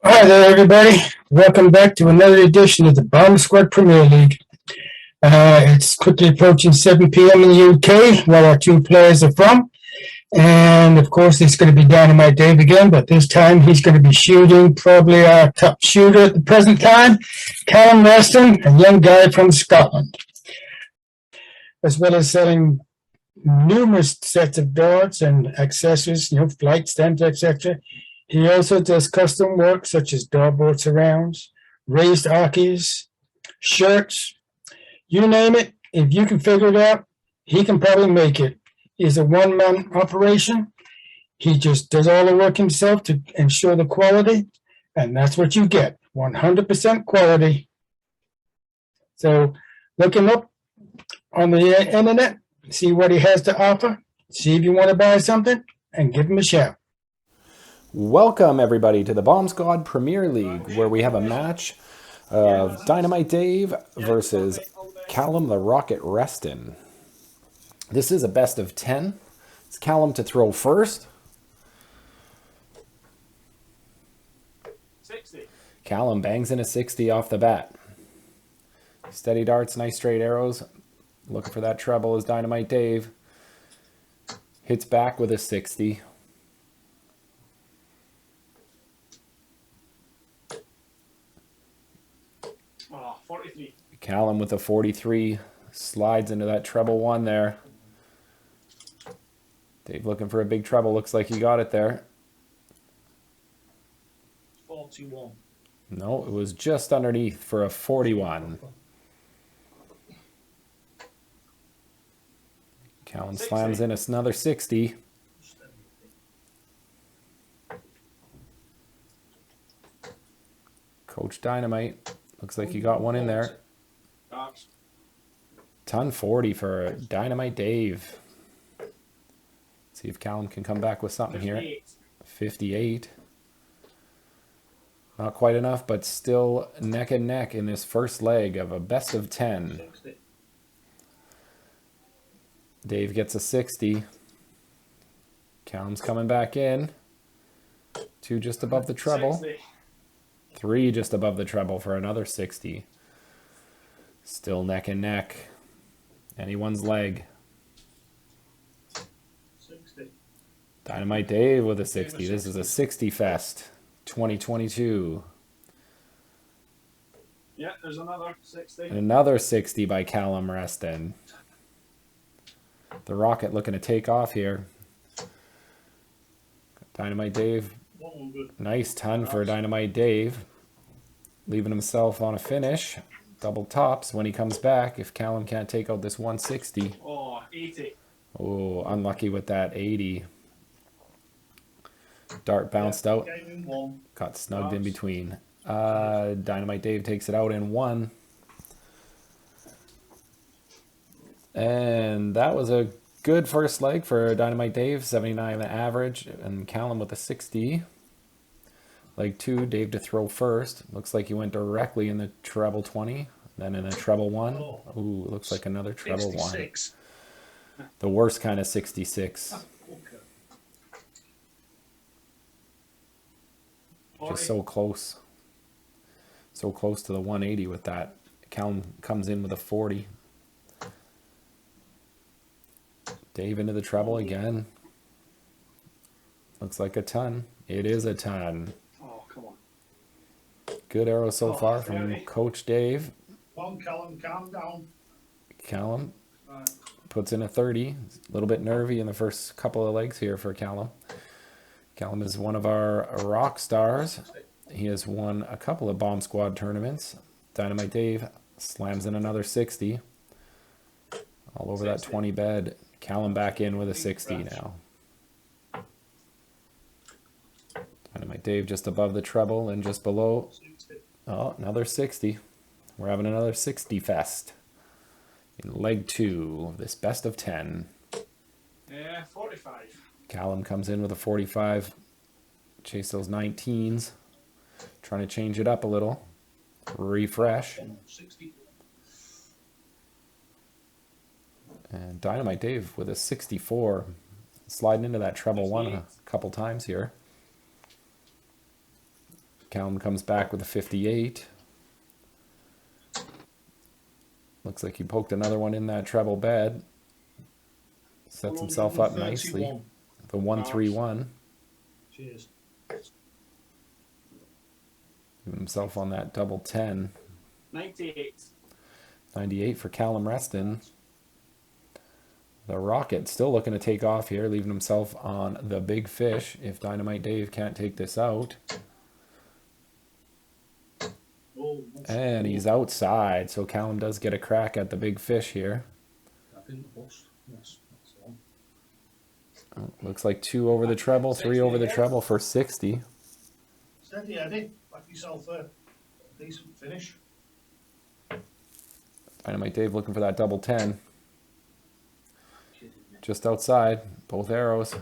Hi there, everybody. Welcome back to another edition of the Bomb Squad Premier League. It's quickly approaching 7 p.m. in the UK, where our two players are from. And of course, it's going to be Dynamite Dave again, but this time he's going to be shooting probably our top shooter at the present time, Callum Reston, a young guy from Scotland, as well as selling numerous sets of darts and accessories, flight stands, etc. He also does custom work such as dartboard surrounds, raised arches, shirts, you name it. If you can figure it out, he can probably make it. He's a one-man operation. He just does all the work himself to ensure the quality, and that's what you get, 100% quality. So look him up on the internet, see what he has to offer, see if you want to buy something, and give him a shout. Welcome, everybody, to the Bomb Squad Premier League, where we have a match of Dynamite Dave versus Callum the Rocket Reston. This is a best of 10. It's Callum to throw first. 60. Callum bangs in a 60 off the bat. Steady darts, nice straight arrows. Looking for that treble is Dynamite Dave. Hits back with a 60. Oh, 43. Callum with a 43 slides into that treble one there. Dave looking for a big treble. Looks like he got it there. 41. No, it was just underneath for a 41. Callum slams in another 60. Coach Dynamite. Looks like he got one in there. Ton 40 for Dynamite Dave. See if Callum can come back with something here. 58. Not quite enough, but still neck and neck in this first leg of a best of 10. Dave gets a 60. Callum's coming back in. 2 just above the treble. 3 just above the treble for another 60. Still neck and neck. Anyone's leg. 60. Dynamite Dave with a 60. This is a 60 fest. 2022. Yeah, there's another 60. And another 60 by Callum Reston. The Rocket looking to take off here. Dynamite Dave. 100. Nice ton for Dynamite Dave. Leaving himself on a finish. Double tops when he comes back if Callum can't take out this 160. Oh, 80. Oh, unlucky with that 80. Dart bounced out. Got snugged in between. Dynamite Dave takes it out in 1. And that was a good first leg for Dynamite Dave. 79 average. And Callum with a 60. Leg 2, Dave to throw first. Looks like he went directly in the treble 20. Then in a treble 1. Ooh, looks like another treble 66. 1. The worst kind of 66. Just so close. So close to the 180 with that. Callum comes in with a 40. Dave into the treble again. Looks like a ton. It is a ton. Oh, come on. Good arrow so far from Coach Dave. Come on, Callum, calm down. Callum puts in a 30. A little bit nervy in the first couple of legs here for Callum. Callum is one of our rock stars. He has won a couple of Bomb Squad tournaments. Dynamite Dave slams in another 60. All over that 20 bed. Callum back in with a 60 now. Dynamite Dave just above the treble and just below. Oh, another 60. We're having another 60 fest in leg 2 of this best of 10. Yeah, 45. Callum comes in with a 45. Chase those 19s. Trying to change it up a little. Refresh. 60. And Dynamite Dave with a 64. Sliding into that treble 1 a couple times here. Callum comes back with a 58. Looks like he poked another one in that treble bed. Sets himself up nicely. 131. The 131. Cheers. Giving himself on that double 10. 98. 98 for Callum Reston. The Rocket still looking to take off here, leaving himself on the big fish if Dynamite Dave can't take this out. Oh, And he's outside, so Callum does get a crack at the big fish here. I think bust. Yes, that's the one. Looks like 2 over the treble, 3 over the treble for 60. Steady, Eddie. Back yourself a decent finish. Dynamite Dave looking for that double 10. Kidding me. Just outside, both arrows.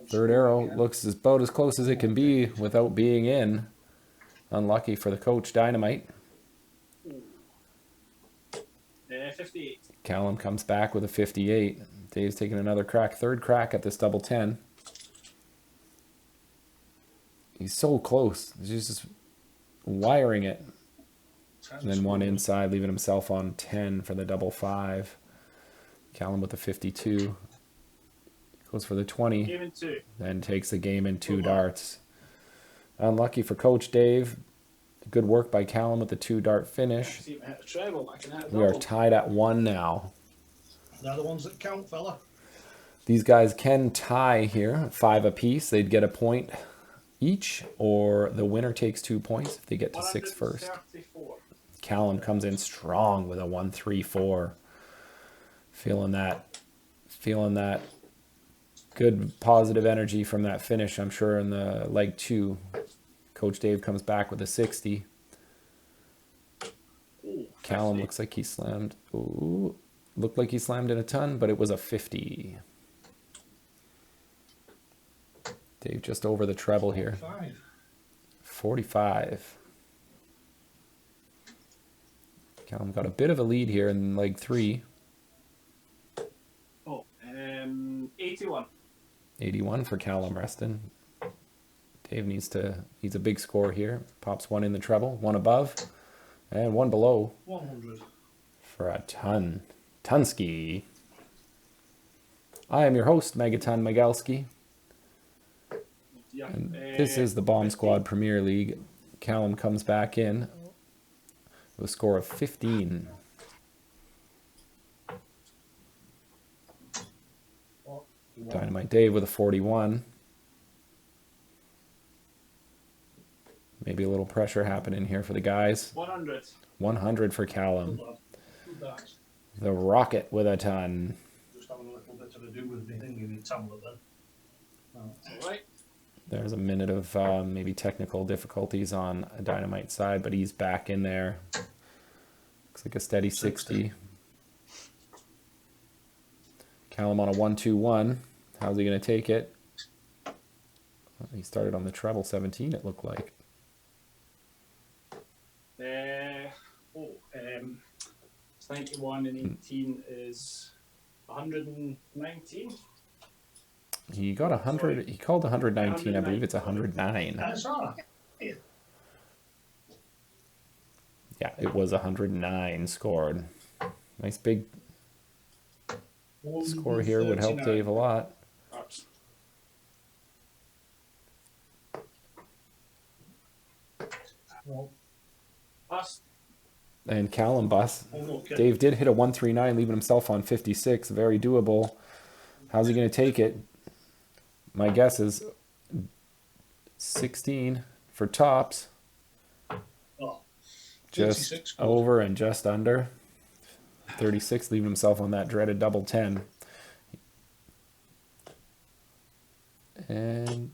Third arrow looks about as close as it can be without being in. Unlucky for the coach, Dynamite. 58. Callum comes back with a 58. Dave's taking another crack, third crack at this double 10. He's so close. He's just wiring it. And then one inside, leaving himself on 10 for the double 5. Callum with the 52. Goes for the 20. Game in 2. Then takes the game in 2 darts. Unlucky for Coach Dave. Good work by Callum with the 2-dart finish. See if I hit a treble. I can hit a We are double. tied at 1 now. They're the ones that count, fella. These guys can tie here, 5 apiece. They'd get a point each, or the winner takes 2 points if they get to 6 first. 134. Callum comes in strong with a 134. Feeling that good positive energy from that finish, I'm sure, in the leg 2. Coach Dave comes back with a 60. Ooh, Callum 50. looks like he slammed. Ooh, looked like he slammed in a ton, but it was a 50. Dave just over the treble here. 5. 45. Callum got a bit of a lead here in leg 3. Oh, 81. 81 for Callum Reston. Dave needs a big score here. Pops 1 in the treble, 1 above, and 1 below 100. for a ton. Tunski. I am your host, Megaton Megalski. Yeah. And this is the Bomb Squad Premier League. Callum comes back in with a score of 15. Dynamite Dave with a 41. Maybe a little pressure happening here for the guys. 100. 100 for Callum. Good darts. The Rocket with a ton. Just having a little bit to do with me thinking in tablet then. All right. There's a minute of maybe technical difficulties on a Dynamite side, but he's back in there. Looks like a steady 60. Callum on a 1-2-1. How's he going to take it? Well, he started on the treble 17, it looked like. It's 91 and 18 is 119. He got 100. He called 119. I believe it's 109. That's all right. Yeah, it was 109 scored. Nice big score here would help Dave a lot. Well, us. And Callum bus. Okay. Dave did hit a 139, leaving himself on 56. Very doable. How's he going to take it? My guess is 16 for tops. Oh, Just 36. over and just under. 36, leaving himself on that dreaded double 10. And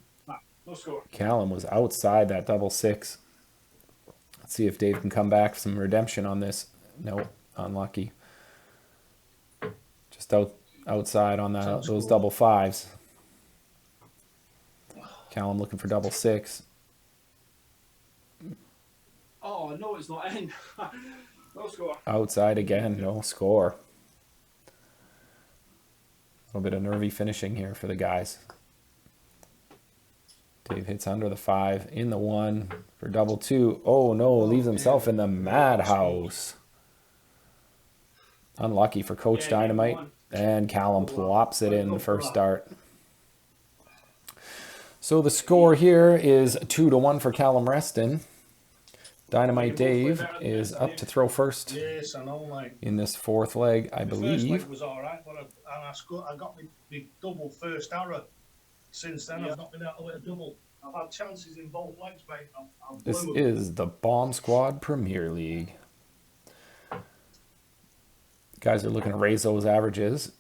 No score. Callum was outside that double 6. Let's see if Dave can come back some redemption on this. Nope, unlucky. Just outside on those double 5s. Callum looking for double 6. Oh, no, it's not in. No score. Outside again, no score. A little bit of nervy finishing here for the guys. Dave hits under the 5, in the 1 for double 2. Oh no, leaves himself in the madhouse. Unlucky for Coach Dynamite. And Callum plops it in the first start. So the score here is 2-1 for Callum Reston. Dynamite Dave is up to throw first Yes, I know, mate. in this fourth leg, I The first believe. leg was all right, but I got my double first arrow. Since then, I've not been able to hit a double. I've had chances in both legs, mate. I've This blew them. is the Bomb Squad Premier League. Guys are looking to raise those averages.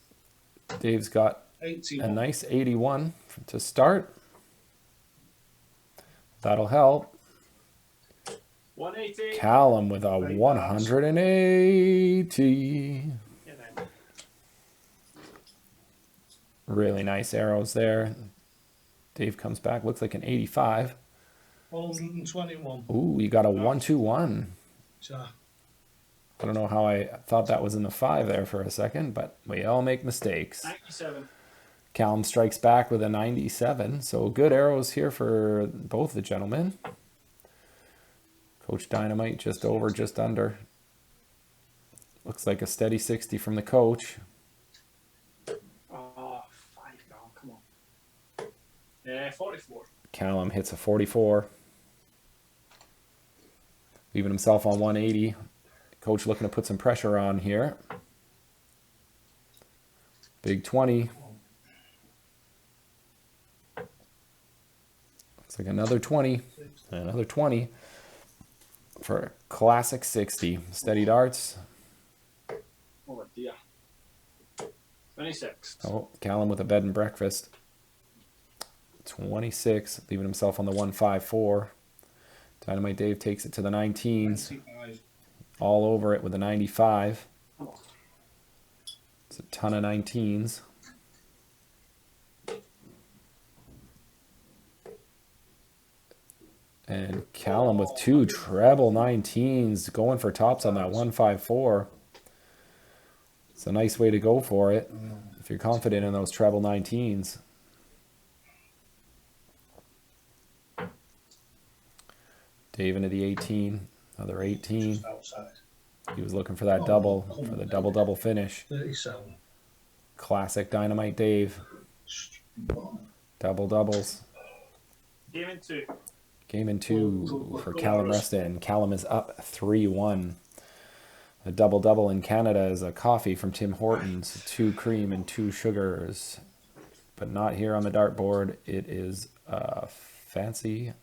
Dave's got a 81. nice 81 to start. That'll help. 180. Callum with a 180. Yeah, man. Really nice arrows there. Dave comes back, looks like an 85. 121. Ooh, you got a 1-2-1. So, I don't know how I thought that was in the 5 there for a second, but we all make mistakes. 97. Callum strikes back with a 97, so good arrows here for both the gentlemen. Coach Dynamite just over, just under. Looks like a steady 60 from the coach. Oh, 5 down. Come on. 44. Callum hits a 44. Leaving himself on 180. Coach looking to put some pressure on here. Big 20. Looks like another 20. Another 20 for a classic 60. Steady darts. Oh, dear. 26. Oh, Callum with a bed and breakfast. 26, leaving himself on the 154. Dynamite Dave takes it to the 19s. 95. All over it with a 95. Come on. It's a ton of 19s. And Callum with 2 treble 19s going for tops on that 154. It's a nice way to go for it if you're confident in those treble 19s. Dave into the 18, another 18. Just outside. He was looking for that double, for the double-double finish. 37. Classic Dynamite Dave. Double doubles. Game in 2. Game in 2 for Callum Reston. Callum is up 3-1. A double-double in Canada is a coffee from Tim Hortons. 2 cream and 2 sugars. But not here on the dartboard. It is a fancy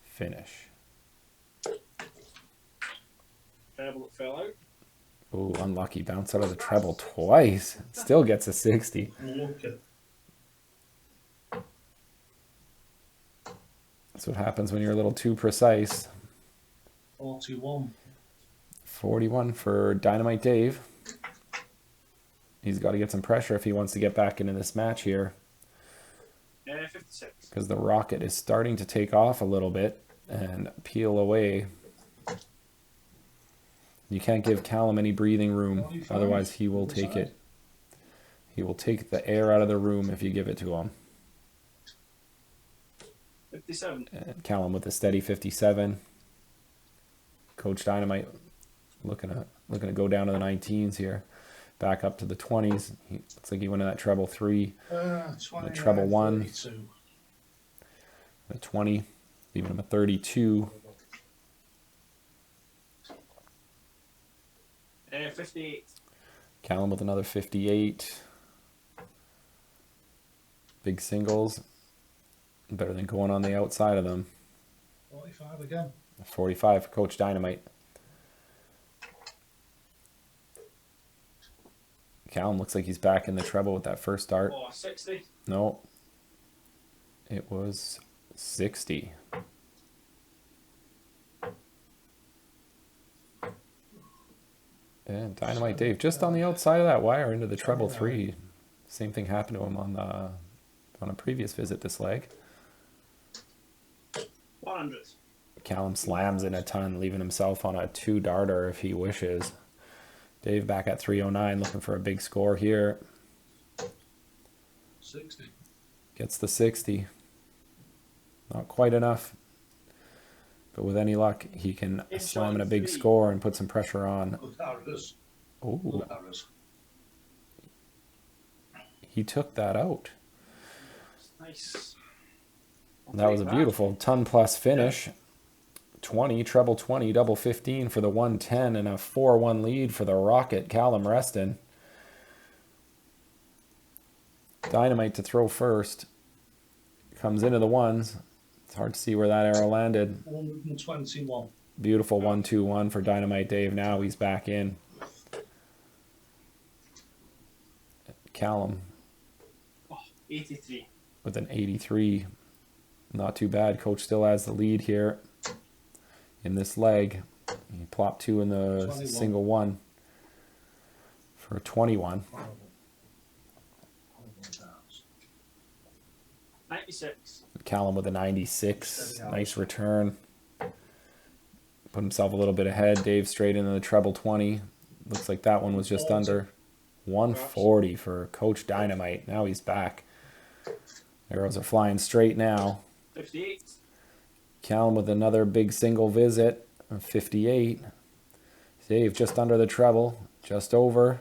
finish. Treble that fell out. Oh, unlucky. Bounce out of the treble twice. Still gets a 60. Look at That's what happens when you're a little too precise. 41. 41 for Dynamite Dave. He's got to get some pressure if he wants to get back into this match here. 56. Because the rocket is starting to take off a little bit and peel away. You can't give Callum any breathing room, otherwise he will take it. He will take the air out of the room if you give it to him. 57. And Callum with a steady 57. Coach Dynamite looking to go down to the 19s here. Back up to the 20s. Looks like he went to that treble 3. The treble 1. 32. The 20. Leaving him a 32. 58. Callum with another 58. Big singles. Better than going on the outside of them. 45 again. 45 for Coach Dynamite. Callum looks like he's back in the treble with that first start. Oh, 60. No. It was 60. And Dynamite Dave just on the outside of that wire into the treble 3. Same thing happened to him on a previous visit this leg. 100. Callum slams in a ton, leaving himself on a 2-darter if he wishes. Dave back at 309, looking for a big score here. 60. Gets the 60. Not quite enough. But with any luck, he can slam in a big score and put some pressure on. Good arrows. Ooh, Good arrows. he took that out. Nice. That was a beautiful ton plus finish. 20, treble 20, double 15 for the 110 and a 4-1 lead for the Rocket, Callum Reston. Dynamite to throw first. Comes into the ones. It's hard to see where that arrow landed. 121. Beautiful 1-2-1 for Dynamite Dave. Now he's back in. Callum 83. with an 83. Not too bad. Coach still has the lead here in this leg. He plopped 2 in the 21. single one for 21. 96. Callum with a 96. Nice return. Put himself a little bit ahead. Dave straight into the treble 20. Looks like that one was just under. 140 for Coach Dynamite. Now he's back. Arrows are flying straight now. 58. Callum with another big single visit of 58. Dave just under the treble. Just over.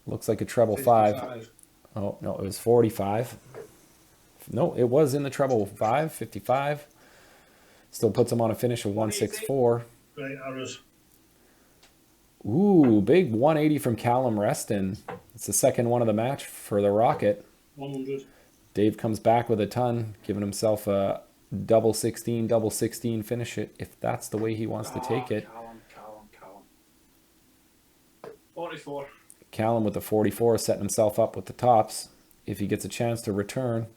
Looks like a treble 5. Oh, no, it was 45. No, it was in the treble 5, 55. Still puts him on a finish of 164. Great arrows. Ooh, big 180 from Callum Reston. It's the second one of the match for the Rocket. 100. Dave comes back with a ton, giving himself a double 16 finish it, if that's the way he wants to take it. Callum. 44. Callum with the 44, setting himself up with the tops. If he gets a chance to return.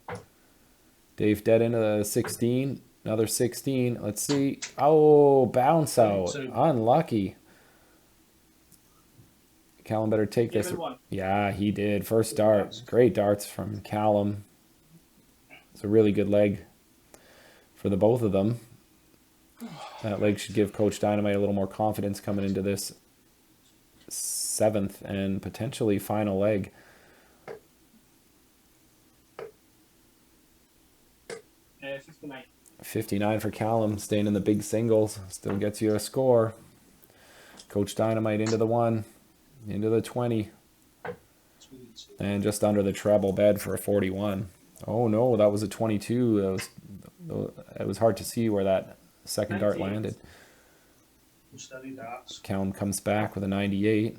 Dave dead into the 16. Another 16. Let's see. Oh, bounce out. Unlucky. Callum better take this. Yeah, he did. First dart. Great darts from Callum. It's a really good leg for the both of them. That leg should give Coach Dynamite a little more confidence coming into this 7th and potentially final leg. 59. 59 for Callum, staying in the big singles. Still gets you a score. Coach Dynamite into the 1, into the 20. And just under the treble bed for a 41. Oh no, that was a 22. It was hard to see where that second dart landed. Steady darts. Callum comes back with a 98.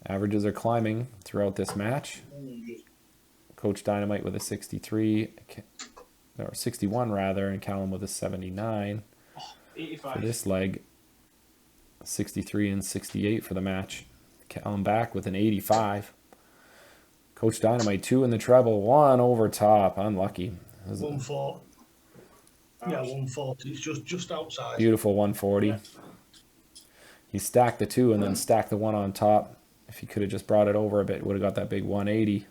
Averages are climbing throughout this match. 100. Coach Dynamite with a 63, or 61 rather, and Callum with a 79 85. for this leg. 63 and 68 for the match. Callum back with an 85. Coach Dynamite 2 in the treble, 1 over top. Unlucky. 140. Yeah, 140. It's just outside. Beautiful 140. He stacked the 2 and then stacked the 1 on top. If he could have just brought it over a bit, would have got that big 180.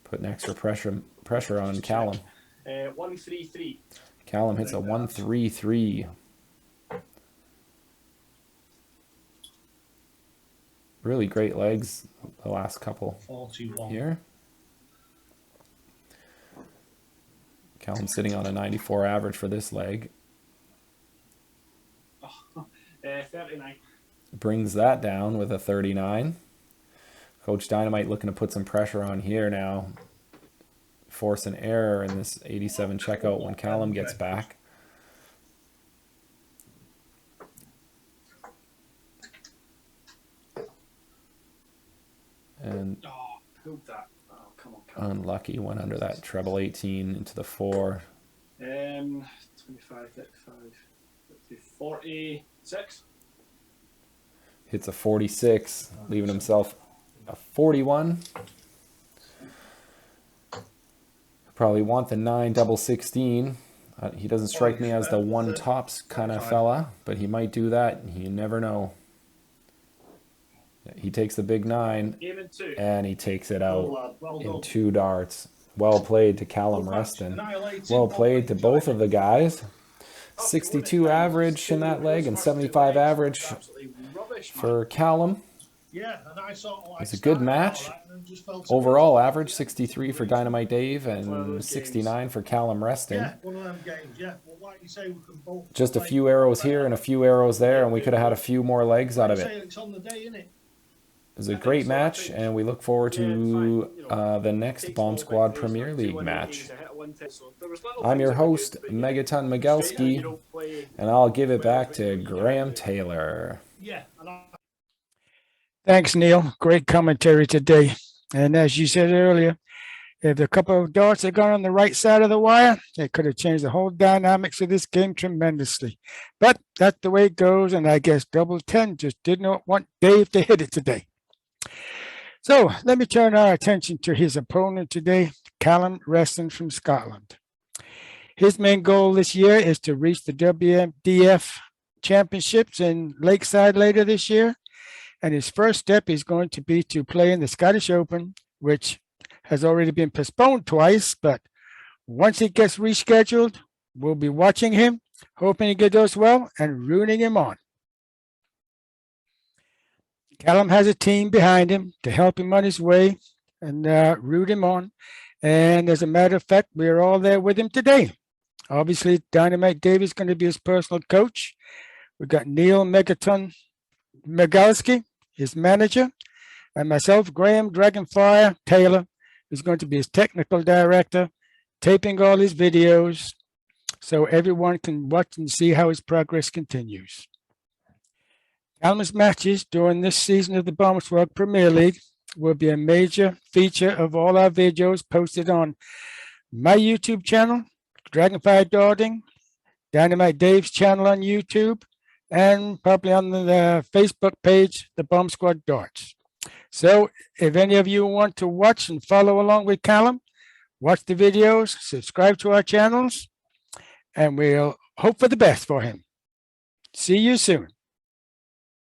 Putting extra pressure on Callum. 133. Callum hits a 133. Really great legs the last couple 41. here. Callum sitting on a 94 average for this leg. 39. Brings that down with a 39. Coach Dynamite looking to put some pressure on here now. Force an error in this 87 checkout when Callum gets back. And Pulled that. Oh, come on, Callum. unlucky, went under that treble 18 into the 4. 25, 35, 46. Hits a 46, leaving himself a 41. Probably want the 9 double 16. He doesn't strike me as the 1 tops kind of fella, but he might do that. You never know. He takes the big 9, and he takes it out in 2 darts. Well played to Callum Reston. Well played to both of the guys. 62 average in that leg and 75 average for Callum. Yeah, and I sort of like It's a good started match. all that and then just felt a bit- Overall average 63 for Dynamite Dave and 69 for Callum Reston. Yeah, one of them games. Yeah, well, like you say, we can both Just a play few arrows better. here and a few arrows there, and we could have had a few more legs out Like of you it. say, it's on the day, isn't it? It was a great match, and we look forward to the next Bomb Squad Premier League match. I'm your host, Megaton Migelski, and I'll give it back to Graham Taylor. Yeah, and I Thanks, Neil. Great commentary today. And as you said earlier, if a couple of darts had gone on the right side of the wire, it could have changed the whole dynamics of this game tremendously. But that's the way it goes, and I guess Double 10 just did not want Dave to hit it today. So let me turn our attention to his opponent today, Callum Reston from Scotland. His main goal this year is to reach the WMDF championships in Lakeside later this year. And his first step is going to be to play in the Scottish Open, which has already been postponed twice. But once it gets rescheduled, we'll be watching him, hoping he does well, and rooting him on. Callum has a team behind him to help him on his way and root him on. And as a matter of fact, we're all there with him today. Obviously, Dynamite Dave is going to be his personal coach. We've got Neil Megaton Migalski, his manager, and myself, Graham Dragonfire Taylor, is going to be his technical director, taping all his videos so everyone can watch and see how his progress continues. Callum's matches during this season of the Bomb Squad Premier League will be a major feature of all our videos posted on my YouTube channel, Dragonfire Darting, Dynamite Dave's channel on YouTube, and probably on the Facebook page, the Bomb Squad Darts. So if any of you want to watch and follow along with Callum, watch the videos, subscribe to our channels, and we'll hope for the best for him. See you soon.